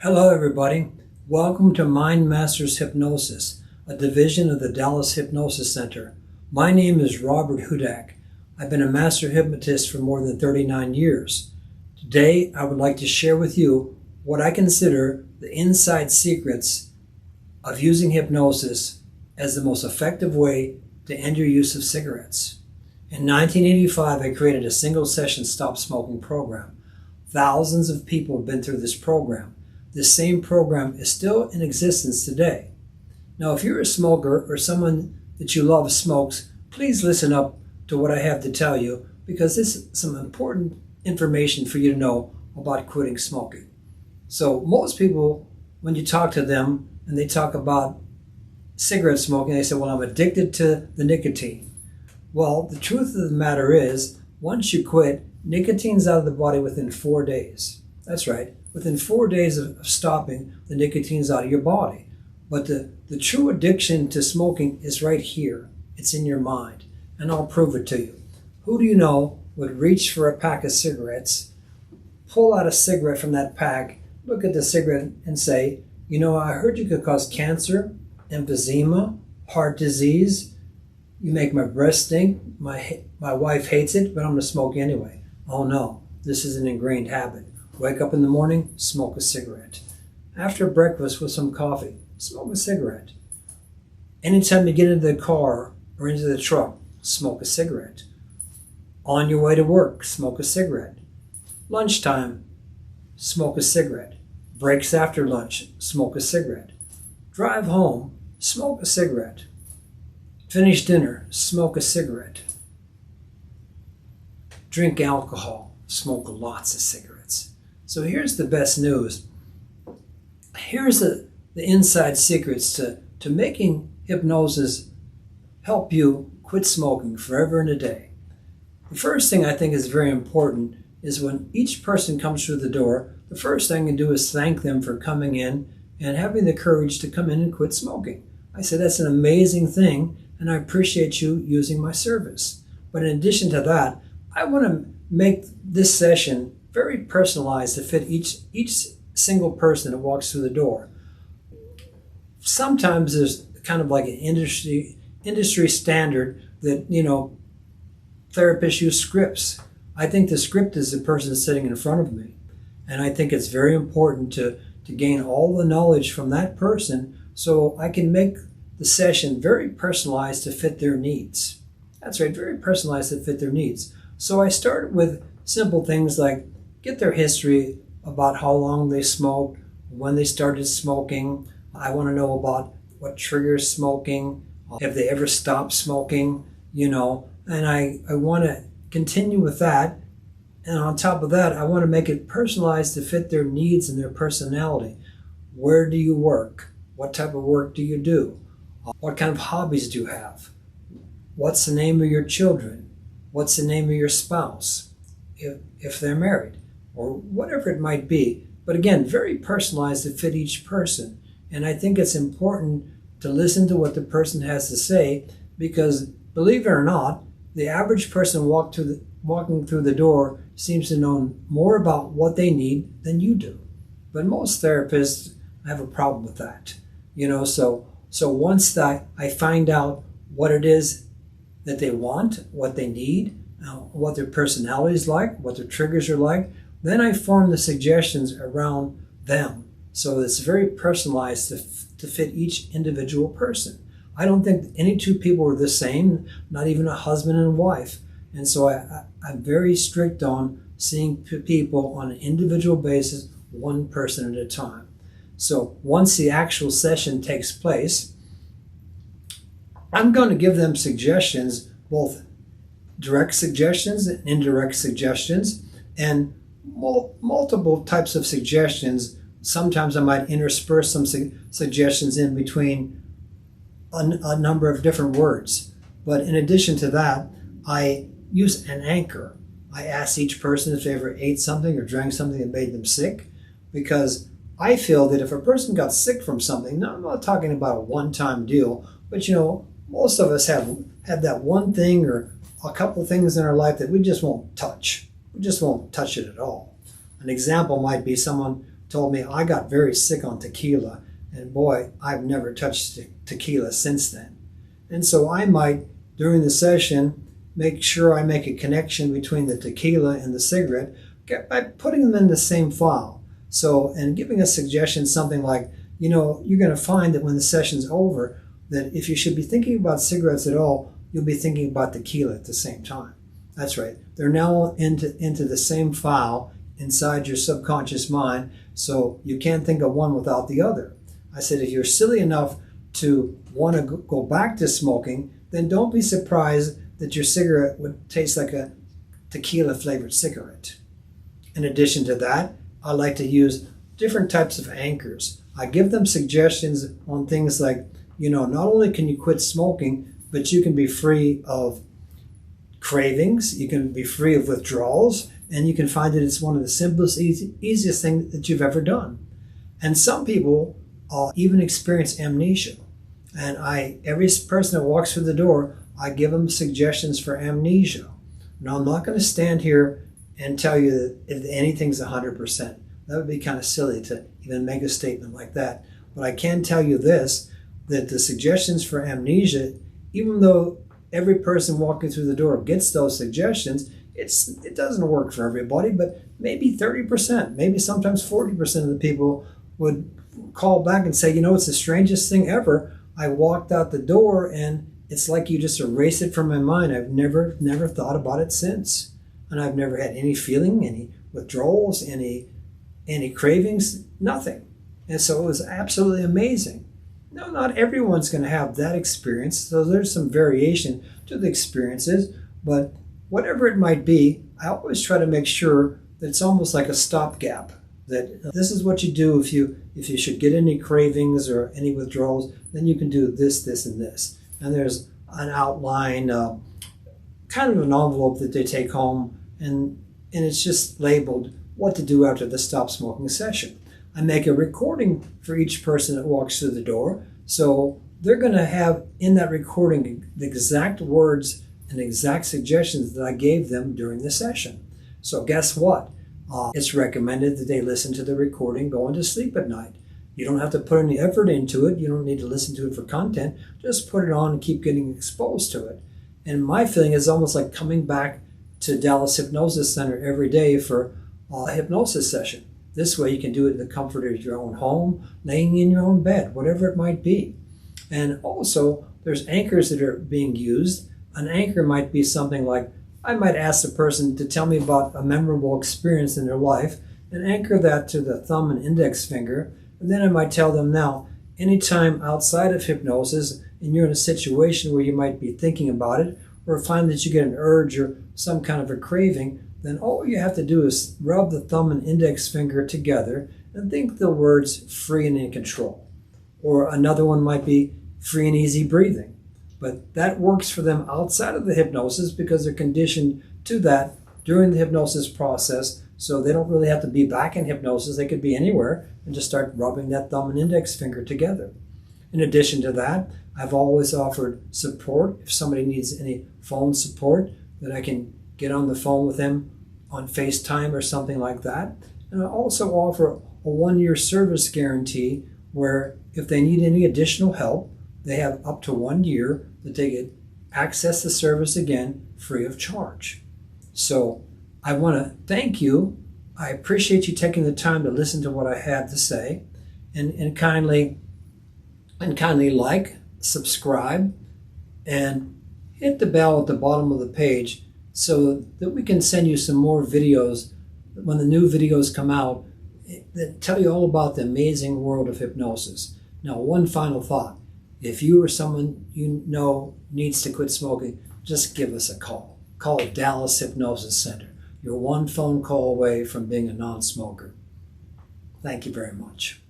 Hello everybody, welcome to MindMasters Hypnosis, a division of the Dallas Hypnosis Center. My name is Robert Hudak. I've been a Master Hypnotist for more than 39 years. Today I would like to share with you what I consider the inside secrets of using hypnosis as the most effective way to end your use of cigarettes. In 1985 I created a single session stop smoking program. Thousands of people have been through this program. This same program is still in existence today. Now, if you're a smoker or someone that you love smokes, please listen up to what I have to tell you, because this is some important information for you to know about quitting smoking. So most people, when you talk to them and they talk about cigarette smoking, they say, well, I'm addicted to the nicotine. Well, the truth of the matter is, once you quit, nicotine's out of the body within 4 days. That's right. Within 4 days of stopping, the nicotine's out of your body. But the true addiction to smoking is right here. It's in your mind. And I'll prove it to you. Who do you know would reach for a pack of cigarettes, pull out a cigarette from that pack, look at the cigarette and say, you know, I heard you could cause cancer, emphysema, heart disease. You make my breath stink. My wife hates it, but I'm going to smoke anyway. Oh no, this is an ingrained habit. Wake up in the morning, smoke a cigarette. After breakfast with some coffee, smoke a cigarette. Anytime you get into the car or into the truck, smoke a cigarette. On your way to work, smoke a cigarette. Lunchtime, smoke a cigarette. Breaks after lunch, smoke a cigarette. Drive home, smoke a cigarette. Finish dinner, smoke a cigarette. Drink alcohol, smoke lots of cigarettes. So here's the best news. Here's the inside secrets to making hypnosis help you quit smoking forever and a day. The first thing I think is very important is when each person comes through the door, the first thing I can do is thank them for coming in and having the courage to come in and quit smoking. I say that's an amazing thing, and I appreciate you using my service. But in addition to that, I want to make this session very personalized to fit each single person that walks through the door. Sometimes there's kind of like an industry standard that, you know, therapists use scripts. I think the script is the person sitting in front of me. And I think it's very important to gain all the knowledge from that person so I can make the session very personalized to fit their needs. That's right, very personalized to fit their needs. So I started with simple things like get their history about how long they smoked, when they started smoking. I want to know about what triggers smoking, if they ever stopped smoking, you know, and I want to continue with that. And on top of that, I want to make it personalized to fit their needs and their personality. Where do you work? What type of work do you do? What kind of hobbies do you have? What's the name of your children? What's the name of your spouse, if they're married, or whatever it might be. But again, very personalized to fit each person. And I think it's important to listen to what the person has to say, because believe it or not, the average person walking through the door seems to know more about what they need than you do. But most therapists have a problem with that. You know, so once I find out what it is that they want, what they need, what their personality is like, what their triggers are like, then I form the suggestions around them. So it's very personalized to fit each individual person. I don't think any two people are the same, not even a husband and wife. And so I'm very strict on seeing people on an individual basis, one person at a time. So once the actual session takes place, I'm going to give them suggestions, both direct suggestions and indirect suggestions, and multiple types of suggestions. Sometimes I might intersperse some suggestions in between a number of different words. But in addition to that, I use an anchor. I ask each person if they ever ate something or drank something that made them sick, because I feel that if a person got sick from something, now I'm not talking about a one-time deal, but you know, most of us have that one thing or a couple things in our life that we just won't touch. We just won't touch it at all. An example might be someone told me I got very sick on tequila, and boy, I've never touched tequila since then. And so I might, during the session, make sure I make a connection between the tequila and the cigarette by putting them in the same file. So, and giving a suggestion, something like, you know, you're going to find that when the session's over, that if you should be thinking about cigarettes at all, you'll be thinking about tequila at the same time. That's right. They're now into the same file inside your subconscious mind, so you can't think of one without the other. I said, if you're silly enough to want to go back to smoking, then don't be surprised that your cigarette would taste like a tequila-flavored cigarette. In addition to that, I like to use different types of anchors. I give them suggestions on things like, you know, not only can you quit smoking, but you can be free of cravings, you can be free of withdrawals, and you can find that it's one of the simplest, easiest things that you've ever done. And some people even experience amnesia. And every person that walks through the door, I give them suggestions for amnesia. Now, I'm not going to stand here and tell you that if anything's 100%. That would be kind of silly to even make a statement like that. But I can tell you this, that the suggestions for amnesia, even though every person walking through the door gets those suggestions, it doesn't work for everybody, but maybe 30%, maybe sometimes 40% of the people would call back and say, you know, it's the strangest thing ever. I walked out the door and it's like you just erase it from my mind. I've never thought about it since. And I've never had any feeling, any withdrawals, any cravings, nothing. And so it was absolutely amazing. No, not everyone's going to have that experience, so there's some variation to the experiences, but whatever it might be, I always try to make sure that it's almost like a stopgap, that this is what you do if you should get any cravings or any withdrawals, then you can do this, this, and this. And there's an outline, kind of an envelope that they take home, and it's just labeled what to do after the stop smoking session. I make a recording for each person that walks through the door, so they're going to have in that recording the exact words and exact suggestions that I gave them during the session. So guess what? It's recommended that they listen to the recording going to sleep at night. You don't have to put any effort into it. You don't need to listen to it for content. Just put it on and keep getting exposed to it. And my feeling is almost like coming back to Dallas Hypnosis Center every day for a hypnosis session. This way you can do it in the comfort of your own home, laying in your own bed, whatever it might be. And also, there's anchors that are being used. An anchor might be something like, I might ask the person to tell me about a memorable experience in their life and anchor that to the thumb and index finger. And then I might tell them, now, anytime outside of hypnosis and you're in a situation where you might be thinking about it or find that you get an urge or some kind of a craving, then all you have to do is rub the thumb and index finger together and think the words free and in control. Or another one might be free and easy breathing. But that works for them outside of the hypnosis because they're conditioned to that during the hypnosis process, so they don't really have to be back in hypnosis. They could be anywhere and just start rubbing that thumb and index finger together. In addition to that, I've always offered support. If somebody needs any phone support, that I can get on the phone with them on FaceTime or something like that. And I also offer a 1-year service guarantee where if they need any additional help, they have up to 1 year that they get access the service again free of charge. So I want to thank you. I appreciate you taking the time to listen to what I had to say, and kindly like, subscribe, and hit the bell at the bottom of the page so that we can send you some more videos when the new videos come out that tell you all about the amazing world of hypnosis. Now, one final thought. If you or someone you know needs to quit smoking, just give us a call. Call Dallas Hypnosis Center. You're one phone call away from being a non-smoker. Thank you very much.